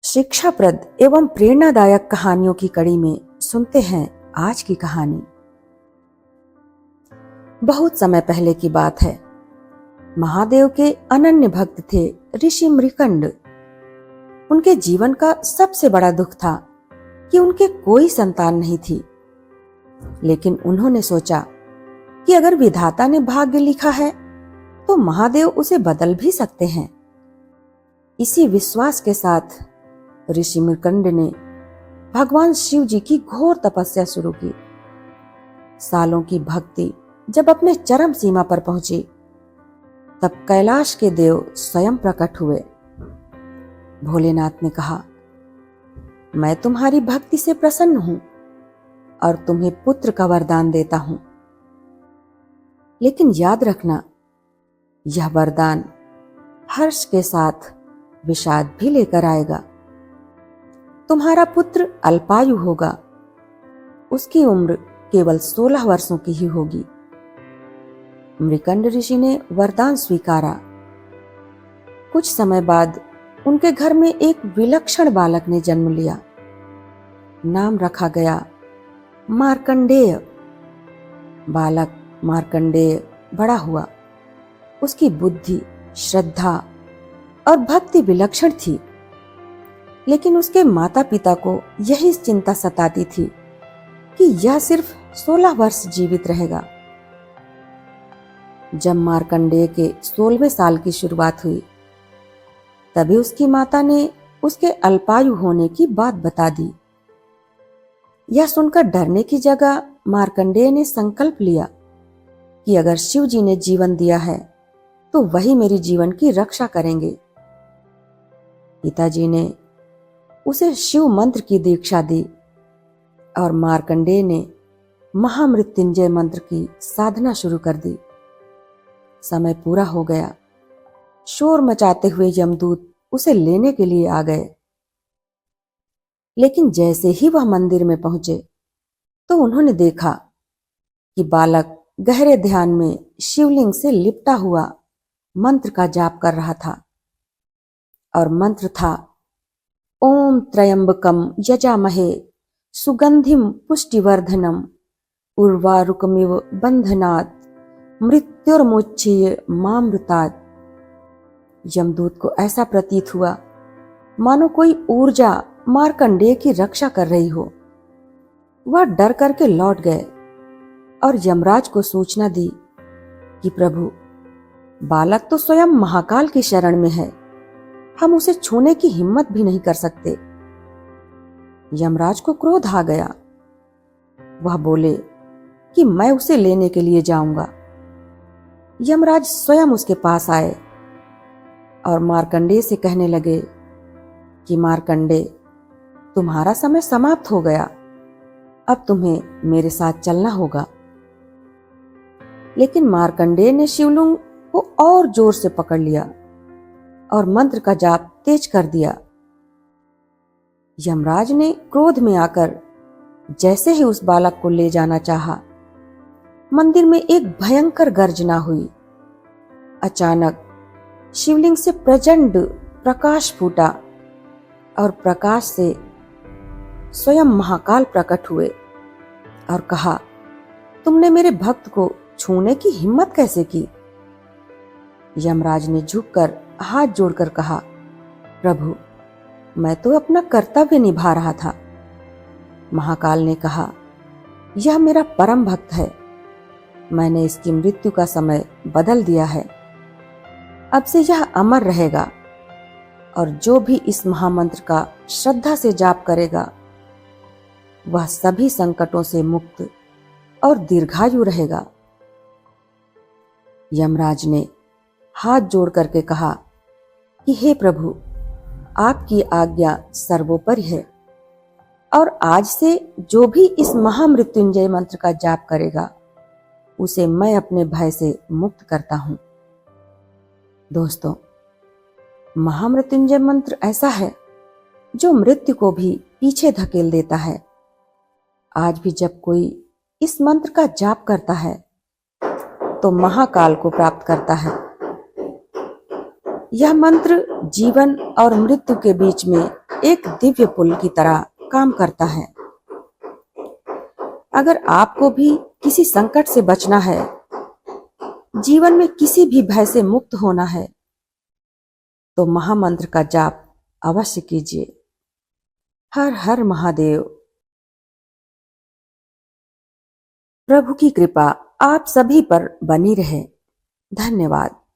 शिक्षाप्रद एवं प्रेरणादायक कहानियों की कड़ी में सुनते हैं आज की कहानी। बहुत समय पहले की बात है। महादेव के अनन्य भक्त थे ऋषि मृकंड। उनके जीवन का सबसे बड़ा दुख था कि उनके कोई संतान नहीं थी। लेकिन उन्होंने सोचा कि अगर विधाता ने भाग्य लिखा है तो महादेव उसे बदल भी सकते हैं। इसी विश्वास के साथ ऋषि मृकंड ने भगवान शिव जी की घोर तपस्या शुरू की। सालों की भक्ति जब अपने चरम सीमा पर पहुंची, तब कैलाश के देव स्वयं प्रकट हुए। भोलेनाथ ने कहा, मैं तुम्हारी भक्ति से प्रसन्न हूं और तुम्हें पुत्र का वरदान देता हूं। लेकिन याद रखना, यह वरदान हर्ष के साथ विषाद भी लेकर आएगा। तुम्हारा पुत्र अल्पायु होगा, उसकी उम्र केवल 16 वर्षों की ही होगी। मृकंड ऋषि ने वरदान स्वीकारा। कुछ समय बाद उनके घर में एक विलक्षण बालक ने जन्म लिया। नाम रखा गया मार्कंडेय। बालक मार्कंडेय बड़ा हुआ। उसकी बुद्धि, श्रद्धा और भक्ति विलक्षण थी। लेकिन उसके माता पिता को यही चिंता सताती थी कि यह सिर्फ 16 वर्ष जीवित रहेगा। जब मार्कंडेय के 16वें साल की शुरुआत हुई, तभी उसकी माता ने उसके अल्पायु होने की बात बता दी। यह सुनकर डरने की जगह मार्कंडेय ने संकल्प लिया कि अगर शिव जी ने जीवन दिया है तो वही मेरी जीवन की रक्षा करेंगे। पिताजी ने उसे शिव मंत्र की दीक्षा दी और मार्कंडेय ने महामृत्युंजय मंत्र की साधना शुरू कर दी। समय पूरा हो गया। शोर मचाते हुए यमदूत उसे लेने के लिए आ गए। लेकिन जैसे ही वह मंदिर में पहुंचे तो उन्होंने देखा कि बालक गहरे ध्यान में शिवलिंग से लिपटा हुआ मंत्र का जाप कर रहा था। और मंत्र था, ओम त्र्यंबकम यजामहे सुगंधिम पुष्टिवर्धनम उर्वारुकमिव बंधनात् मृत्युर्मुच्येय मामृतात्। यमदूत को ऐसा प्रतीत हुआ मानो कोई ऊर्जा मार्कंडेय की रक्षा कर रही हो। वह डर करके लौट गए और यमराज को सूचना दी कि प्रभु, बालक तो स्वयं महाकाल की शरण में है, हम उसे छूने की हिम्मत भी नहीं कर सकते। यमराज को क्रोध आ गया। वह बोले कि मैं उसे लेने के लिए जाऊंगा। यमराज स्वयं उसके पास आए और मार्कंडेय से कहने लगे कि मार्कंडेय, तुम्हारा समय समाप्त हो गया, अब तुम्हें मेरे साथ चलना होगा। लेकिन मार्कंडेय ने शिवलिंग को और जोर से पकड़ लिया और मंत्र का जाप तेज कर दिया। यमराज ने क्रोध में आकर जैसे ही उस बालक को ले जाना चाहा, मंदिर में एक भयंकर गर्जना हुई। अचानक शिवलिंग से प्रचंड प्रकाश फूटा और प्रकाश से स्वयं महाकाल प्रकट हुए और कहा, तुमने मेरे भक्त को छूने की हिम्मत कैसे की? यमराज ने झुककर हाथ जोड़कर कहा, प्रभु, मैं तो अपना कर्तव्य निभा रहा था। महाकाल ने कहा, यह मेरा परम भक्त है, मैंने इसकी मृत्यु का समय बदल दिया है। अब से यह अमर रहेगा और जो भी इस महामंत्र का श्रद्धा से जाप करेगा, वह सभी संकटों से मुक्त और दीर्घायु रहेगा। यमराज ने हाथ जोड़ करके कहा कि हे प्रभु, आपकी आज्ञा सर्वोपरि है और आज से जो भी इस महामृत्युंजय मंत्र का जाप करेगा, उसे मैं अपने भय से मुक्त करता हूं। दोस्तों, महामृत्युंजय मंत्र ऐसा है जो मृत्यु को भी पीछे धकेल देता है। आज भी जब कोई इस मंत्र का जाप करता है तो महाकाल को प्राप्त करता है। यह मंत्र जीवन और मृत्यु के बीच में एक दिव्य पुल की तरह काम करता है। अगर आपको भी किसी संकट से बचना है, जीवन में किसी भी भय से मुक्त होना है, तो महामंत्र का जाप अवश्य कीजिए। हर हर महादेव। प्रभु की कृपा आप सभी पर बनी रहे। धन्यवाद।